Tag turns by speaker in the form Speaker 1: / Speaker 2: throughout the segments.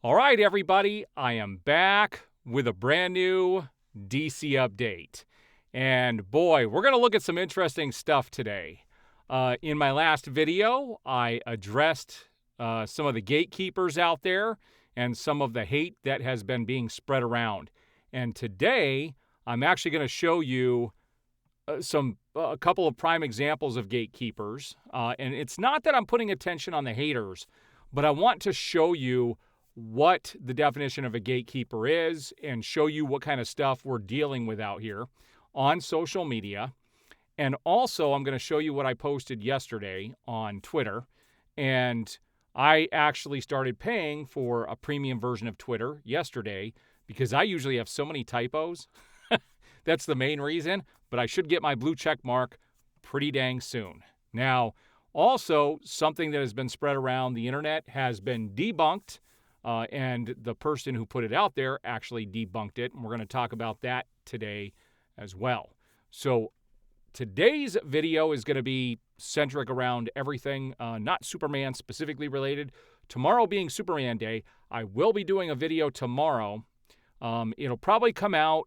Speaker 1: All right, everybody, I am back with a brand new DC update. And boy, we're going to look at some interesting stuff today. In my last video, I addressed some of the gatekeepers out there and some of the hate that has been being spread around. And today, I'm actually going to show you a couple of prime examples of gatekeepers. And it's not that I'm putting attention on the haters, but I want to show you what the definition of a gatekeeper is and show you what kind of stuff we're dealing with out here on social media. And also, I'm going to show you what I posted yesterday on Twitter. And I actually started paying for a premium version of Twitter yesterday because I usually have so many typos. That's the main reason, but I should get my blue check mark pretty dang soon. Now, also, something that has been spread around the internet has been debunked. And the person who put it out there actually debunked it. And we're going to talk about that today as well. So today's video is going to be centric around everything, not Superman specifically related. Tomorrow being Superman Day, I will be doing a video tomorrow. It'll probably come out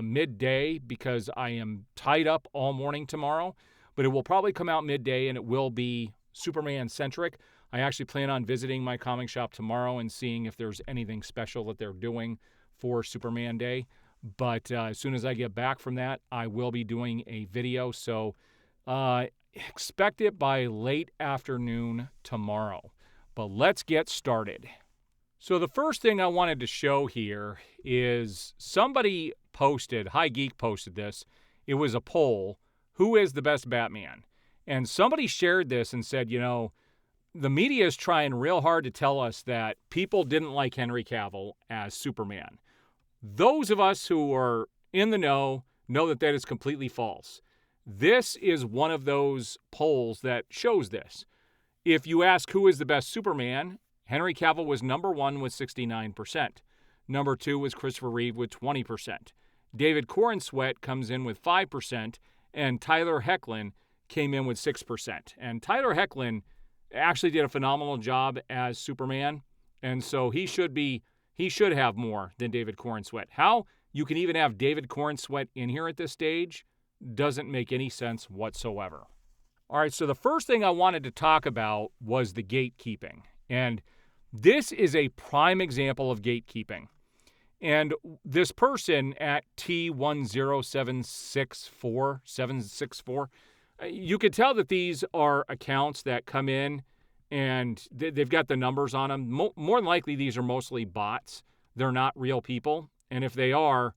Speaker 1: midday because I am tied up all morning tomorrow. But it will probably come out midday and it will be Superman-centric. I actually plan on visiting my comic shop tomorrow and seeing if there's anything special that they're doing for Superman Day. But as soon as I get back from that, I will be doing a video. So expect it by late afternoon tomorrow. But let's get started. So the first thing I wanted to show here is somebody posted, High Geek posted this. It was a poll. Who is the best Batman? And somebody shared this and said, you know, the media is trying real hard to tell us that people didn't like Henry Cavill as Superman. Those of us who are in the know that that is completely false. This is one of those polls that shows this. If you ask who is the best Superman, Henry Cavill was number one with 69%. Number two was Christopher Reeve with 20%. David Corenswet comes in with 5%, and Tyler Hoechlin came in with 6%. And Tyler Hoechlin actually did a phenomenal job as Superman, and so he should have more than David Corenswet. How you can even have David Corenswet in here at this stage doesn't make any sense whatsoever. All right, so the first thing I wanted to talk about was the gatekeeping, and this is a prime example of gatekeeping. And this person at T10764, you could tell that these are accounts that come in and they've got the numbers on them. More than likely, these are mostly bots. They're not real people. And if they are,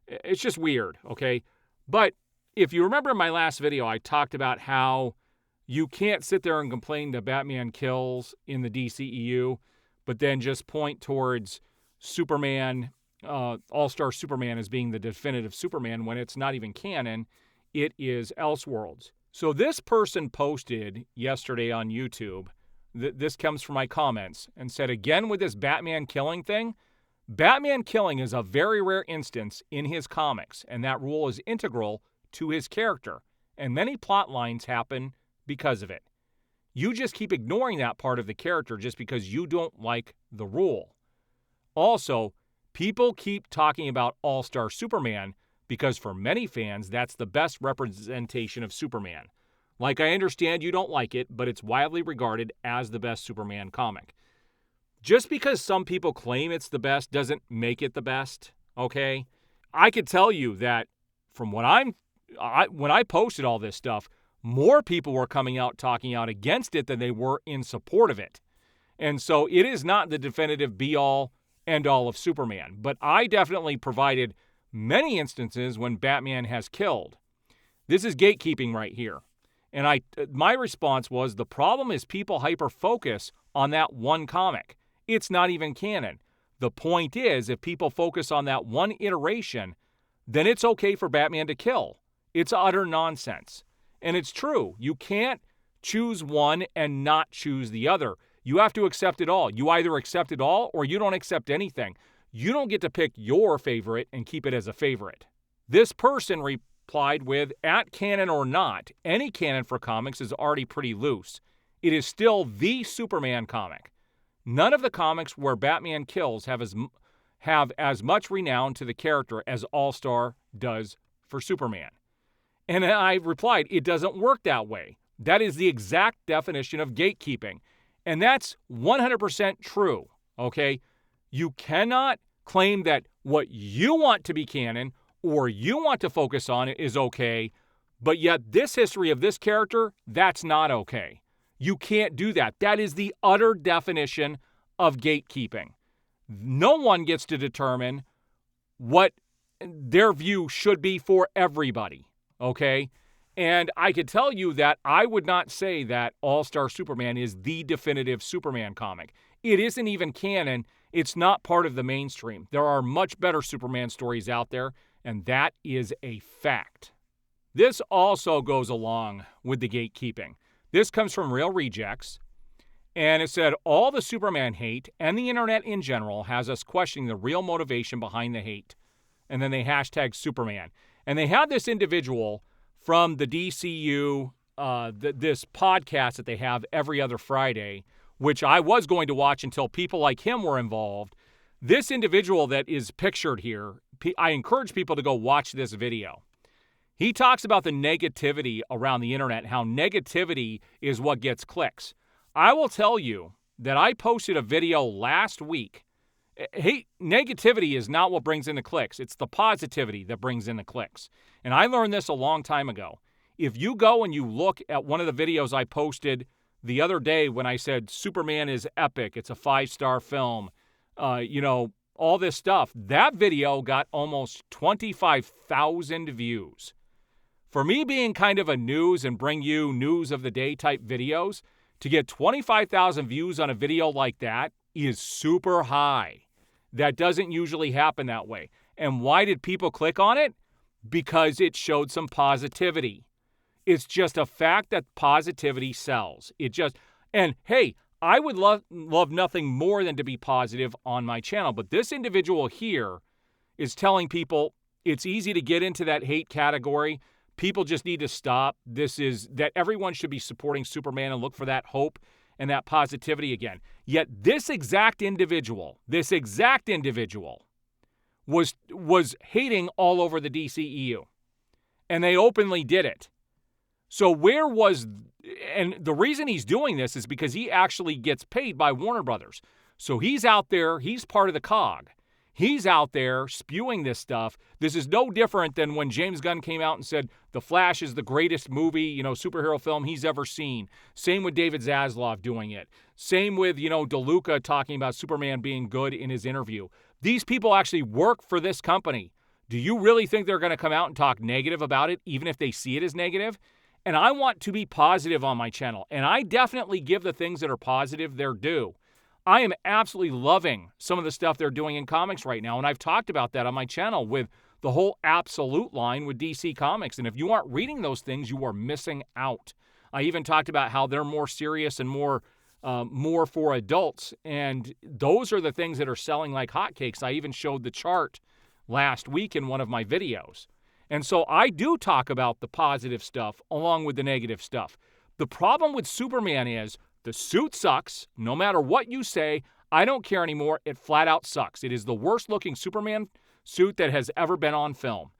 Speaker 1: it's just weird, okay? But if you remember in my last video, I talked about how you can't sit there and complain that Batman kills in the dCEU, but then just point towards Superman, All-Star Superman as being the definitive Superman when it's not even canon. It is Elseworlds. So this person posted yesterday on YouTube, this comes from my comments, and said, again with this Batman killing thing, Batman killing is a very rare instance in his comics, and that rule is integral to his character, and many plot lines happen because of it. You just keep ignoring that part of the character just because you don't like the rule. Also, people keep talking about All-Star Superman because for many fans, that's the best representation of Superman. Like, I understand you don't like it, but it's widely regarded as the best Superman comic. Just because some people claim it's the best doesn't make it the best, okay? I could tell you that from when I posted all this stuff, more people were coming out talking out against it than they were in support of it. And so it is not the definitive be-all, end-all of Superman. But I definitely provided many instances when Batman has killed. This is gatekeeping right here. And my response was, the problem is people hyper-focus on that one comic. It's not even canon. The point is, if people focus on that one iteration, then it's okay for Batman to kill. It's utter nonsense. And it's true. You can't choose one and not choose the other. You have to accept it all. You either accept it all or you don't accept anything. You don't get to pick your favorite and keep it as a favorite. This person replied with, at canon or not, any canon for comics is already pretty loose. It is still the Superman comic. None of the comics where Batman kills have as much renown to the character as All-Star does for Superman. And I replied, it doesn't work that way. That is the exact definition of gatekeeping. And that's 100% true, okay? You cannot claim that what you want to be canon or you want to focus on is okay, but yet this history of this character, that's not okay. You can't do that. That is the utter definition of gatekeeping. No one gets to determine what their view should be for everybody, okay? And I could tell you that I would not say that All-Star Superman is the definitive Superman comic. It isn't even canon. It's not part of the mainstream. There are much better Superman stories out there, and that is a fact. This also goes along with the gatekeeping. This comes from Real Rejects, and it said, all the Superman hate and the internet in general has us questioning the real motivation behind the hate. And then they hashtag Superman. And they had this individual from the dCEU, this podcast that they have every other Friday, which I was going to watch until people like him were involved. This individual that is pictured here, I encourage people to go watch this video. He talks about the negativity around the internet, how negativity is what gets clicks. I will tell you that I posted a video last week. Hey, negativity is not what brings in the clicks. It's the positivity that brings in the clicks. And I learned this a long time ago. If you go and you look at one of the videos I posted the other day when I said Superman is epic, it's a 5-star film, all this stuff, that video got almost 25,000 views. For me being kind of a news and bring you news of the day type videos, to get 25,000 views on a video like that is super high. That doesn't usually happen that way. And why did people click on it? Because it showed some positivity. It's just a fact that positivity sells. And hey, I would love nothing more than to be positive on my channel. But this individual here is telling people it's easy to get into that hate category. People just need to stop. That everyone should be supporting Superman and look for that hope and that positivity again. Yet this exact individual was hating all over the dCEU. And they openly did it. So and the reason he's doing this is because he actually gets paid by Warner Brothers. So he's out there, he's part of the cog. He's out there spewing this stuff. This is no different than when James Gunn came out and said The Flash is the greatest movie, superhero film he's ever seen. Same with David Zaslav doing it. Same with, DeLuca talking about Superman being good in his interview. These people actually work for this company. Do you really think they're going to come out and talk negative about it, even if they see it as negative? And I want to be positive on my channel. And I definitely give the things that are positive their due. I am absolutely loving some of the stuff they're doing in comics right now, and I've talked about that on my channel with the whole Absolute line with DC Comics, and if you aren't reading those things, you are missing out. I even talked about how they're more serious and more for adults, and those are the things that are selling like hotcakes. I even showed the chart last week in one of my videos. And so I do talk about the positive stuff along with the negative stuff. The problem with Superman is the suit sucks. No matter what you say, I don't care anymore. It flat out sucks. It is the worst looking Superman suit that has ever been on film.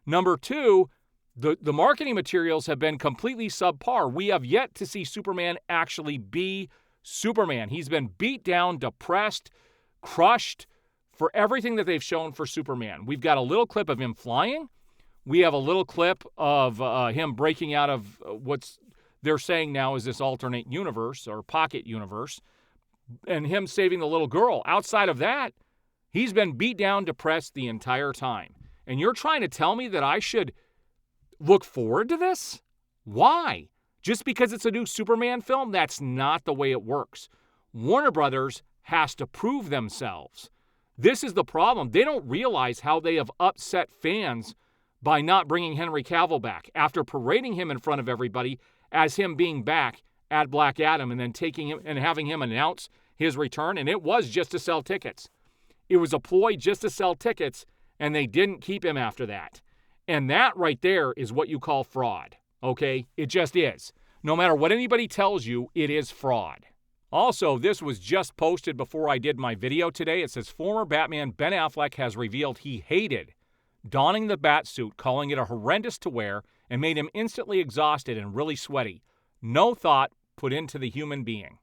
Speaker 1: Number two, the marketing materials have been completely subpar. We have yet to see Superman actually be Superman. He's been beat down, depressed, crushed for everything that they've shown for Superman. We've got a little clip of him flying. We have a little clip of him breaking out of what's they're saying now is this alternate universe or pocket universe, and him saving the little girl. Outside of that, he's been beat down, depressed the entire time. And you're trying to tell me that I should look forward to this? Why? Just because it's a new Superman film? That's not the way it works. Warner Brothers has to prove themselves. This is the problem. They don't realize how they have upset fans by not bringing Henry Cavill back after parading him in front of everybody as him being back at Black Adam and then taking him and having him announce his return. And it was just to sell tickets. It was a ploy just to sell tickets, and they didn't keep him after that. And that right there is what you call fraud, okay? It just is. No matter what anybody tells you, it is fraud. Also, this was just posted before I did my video today. It says former Batman Ben Affleck has revealed he hated donning the bat suit, calling it a horrendous to wear and made him instantly exhausted and really sweaty. No thought put into the human being.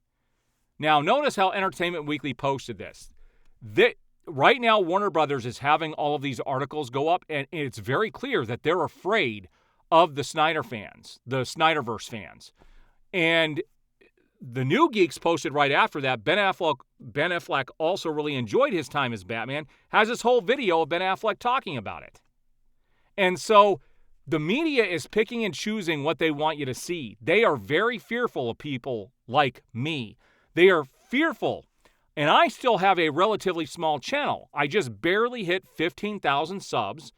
Speaker 1: Now, notice how Entertainment Weekly posted this. Right now, Warner Brothers is having all of these articles go up, and it's very clear that they're afraid of the Snyder fans, the Snyderverse fans. And the New Geeks posted right after that, Ben Affleck also really enjoyed his time as Batman, has this whole video of Ben Affleck talking about it. And so the media is picking and choosing what they want you to see. They are very fearful of people like me. They are fearful. And I still have a relatively small channel. I just barely hit 15,000 subs.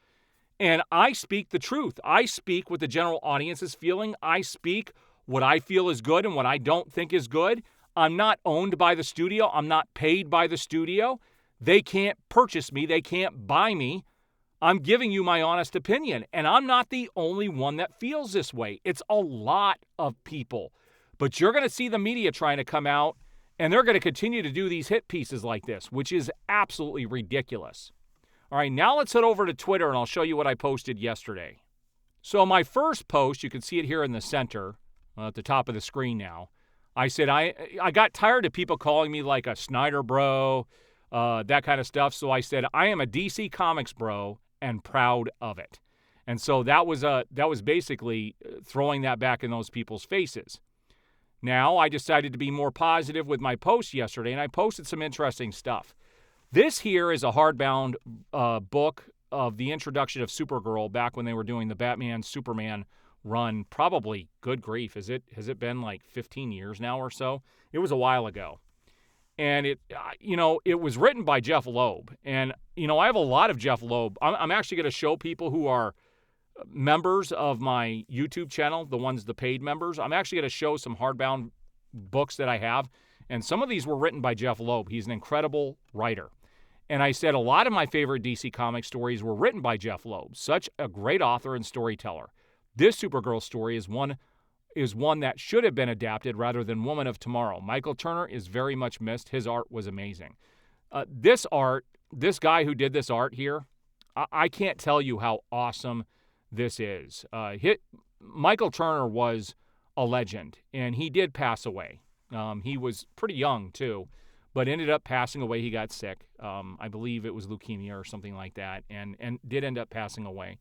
Speaker 1: And I speak the truth. I speak what the general audience is feeling. I speak what I feel is good and what I don't think is good. I'm not owned by the studio. I'm not paid by the studio. They can't purchase me. They can't buy me. I'm giving you my honest opinion. And I'm not the only one that feels this way. It's a lot of people. But you're going to see the media trying to come out, and they're going to continue to do these hit pieces like this, which is absolutely ridiculous. All right, now let's head over to Twitter, and I'll show you what I posted yesterday. So my first post, you can see it here in the center, at the top of the screen now. I said I got tired of people calling me like a Snyder bro, that kind of stuff. So I said I am a DC Comics bro and proud of it. And so that was basically throwing that back in those people's faces. Now I decided to be more positive with my post yesterday, and I posted some interesting stuff. This here is a hardbound book of the introduction of Supergirl back when they were doing the Batman Superman run. Probably, good grief, has it been like 15 years now or so? It was a while ago. And it was written by Jeff Loeb. And, I have a lot of Jeff Loeb. I'm actually going to show people who are members of my YouTube channel, the paid members. I'm actually going to show some hardbound books that I have. And some of these were written by Jeff Loeb. He's an incredible writer. And I said a lot of my favorite DC Comics stories were written by Jeff Loeb, such a great author and storyteller. This Supergirl story is one that should have been adapted rather than Woman of Tomorrow. Michael Turner is very much missed. His art was amazing. This guy who did this art here, I can't tell you how awesome this is. Michael Turner was a legend, and he did pass away. He was pretty young, too, but ended up passing away. He got sick. I believe it was leukemia or something like that, and did end up passing away.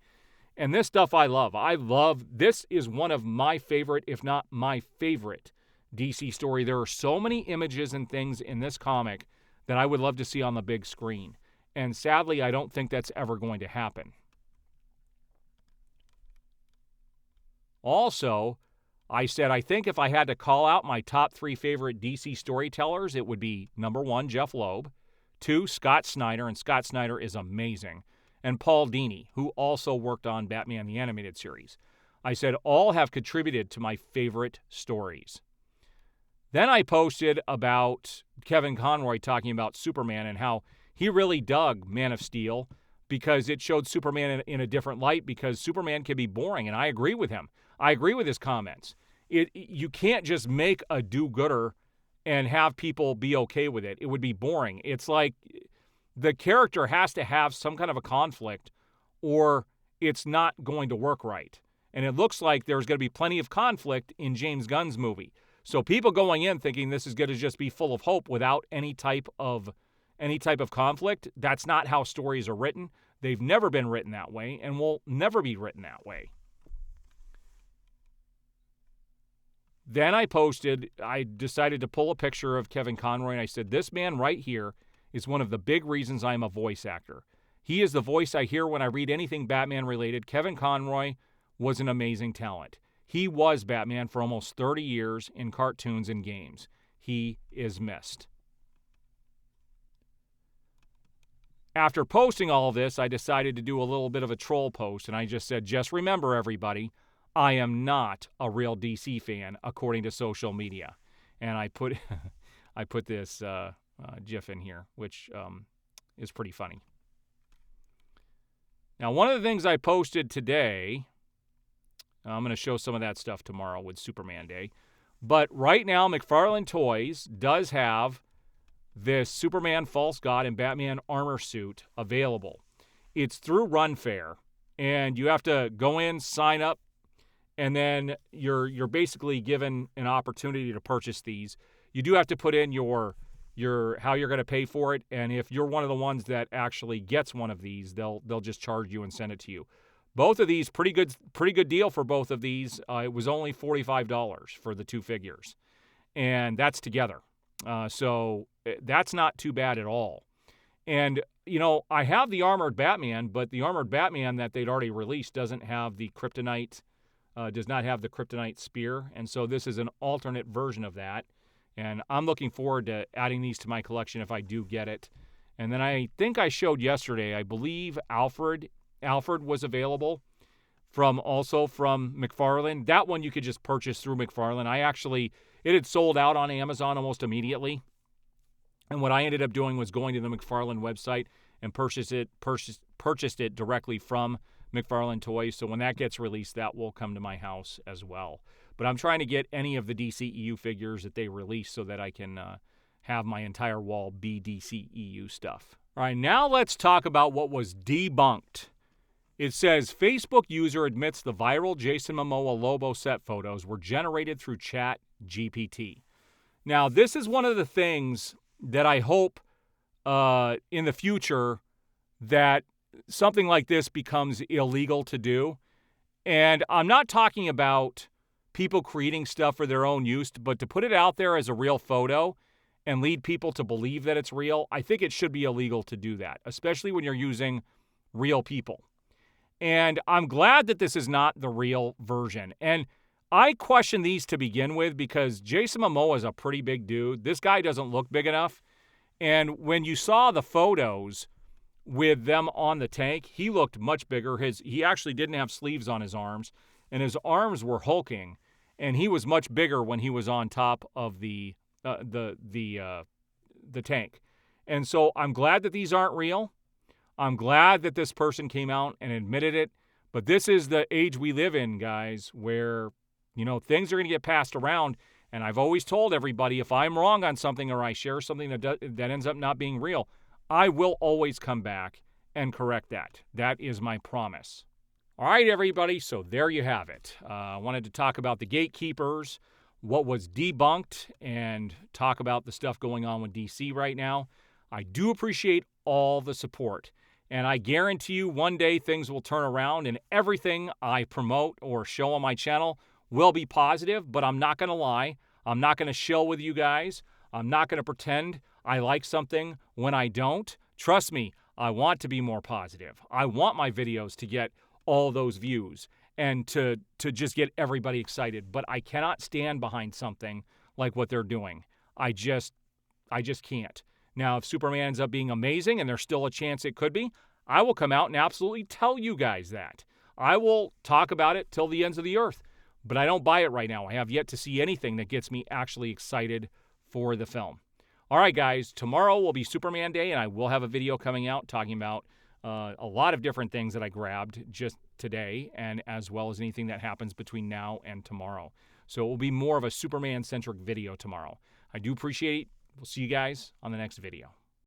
Speaker 1: And this stuff I love. This is one of my favorite, if not my favorite, DC story. There are so many images and things in this comic that I would love to see on the big screen. And sadly, I don't think that's ever going to happen. Also, I said I think if I had to call out my top 3 favorite DC storytellers, it would be number 1, Jeff Loeb, 2, Scott Snyder, and Scott Snyder is amazing, and Paul Dini, who also worked on Batman the Animated Series. I said all have contributed to my favorite stories. Then I posted about Kevin Conroy talking about Superman and how he really dug Man of Steel because it showed Superman in a different light, because Superman can be boring, and I agree with him. I agree with his comments. You can't just make a do-gooder and have people be okay with it. It would be boring. It's like the character has to have some kind of a conflict or it's not going to work right. And it looks like there's going to be plenty of conflict in James Gunn's movie. So people going in thinking this is going to just be full of hope without any type of conflict, that's not how stories are written. They've never been written that way and will never be written that way. Then I decided to pull a picture of Kevin Conroy, and I said, this man right here is one of the big reasons I'm a voice actor. He is the voice I hear when I read anything Batman-related. Kevin Conroy was an amazing talent. He was Batman for almost 30 years in cartoons and games. He is missed. After posting all of this, I decided to do a little bit of a troll post, and I just said, just remember, everybody, I am not a real DC fan, according to social media. And I put this GIF in here, which is pretty funny. Now, one of the things I posted today, I'm going to show some of that stuff tomorrow with Superman Day. But right now, McFarlane Toys does have this Superman False God and Batman armor suit available. It's through Runfair, and you have to go in, sign up, and then you're basically given an opportunity to purchase these. You do have to put in your how you're going to pay for it, and if you're one of the ones that actually gets one of these, they'll just charge you and send it to you. Both of these, pretty good deal for both of these. It was only $45 for the 2 figures, and that's together. So that's not too bad at all. And, you know, I have the Armored Batman, but the Armored Batman that they'd already released doesn't have the kryptonite, does not have the kryptonite spear. And so this is an alternate version of that. And I'm looking forward to adding these to my collection if I do get it. And then I think I showed yesterday, I believe Alfred was available also from McFarlane. That one you could just purchase through McFarlane. It had sold out on Amazon almost immediately. And what I ended up doing was going to the McFarlane website and purchased it directly from McFarlane Toys. So when that gets released, that will come to my house as well. But I'm trying to get any of the dCEU figures that they release so that I can have my entire wall be dCEU stuff. All right, now let's talk about what was debunked. It says, Facebook user admits the viral Jason Momoa Lobo set photos were generated through ChatGPT. Now, this is one of the things that I hope in the future that something like this becomes illegal to do. And I'm not talking about people creating stuff for their own use, but to put it out there as a real photo and lead people to believe that it's real, I think it should be illegal to do that, especially when you're using real people. And I'm glad that this is not the real version. And I question these to begin with because Jason Momoa is a pretty big dude. This guy doesn't look big enough. And when you saw the photos with them on the tank, he looked much bigger. He actually didn't have sleeves on his arms, and his arms were hulking. And he was much bigger when he was on top of the tank. And so I'm glad that these aren't real. I'm glad that this person came out and admitted it. But this is the age we live in, guys, where, you know, things are going to get passed around. And I've always told everybody, if I'm wrong on something or I share something that ends up not being real, I will always come back and correct that. That is my promise. All right, everybody, so there you have it. I wanted to talk about the gatekeepers, what was debunked, and talk about the stuff going on with DC right now. I do appreciate all the support. And I guarantee you one day things will turn around and everything I promote or show on my channel will be positive, but I'm not going to lie. I'm not going to shill with you guys. I'm not going to pretend I like something when I don't. Trust me, I want to be more positive. I want my videos to get all those views and to just get everybody excited, but I cannot stand behind something like what they're doing. I just can't. Now, if Superman ends up being amazing, and there's still a chance it could be, I will come out and absolutely tell you guys that. I will talk about it till the ends of the earth, but I don't buy it right now. I have yet to see anything that gets me actually excited for the film. All right, guys, tomorrow will be Superman Day, and I will have a video coming out talking about a lot of different things that I grabbed just today, and as well as anything that happens between now and tomorrow. So it will be more of a Superman-centric video tomorrow. I do appreciate it. We'll see you guys on the next video.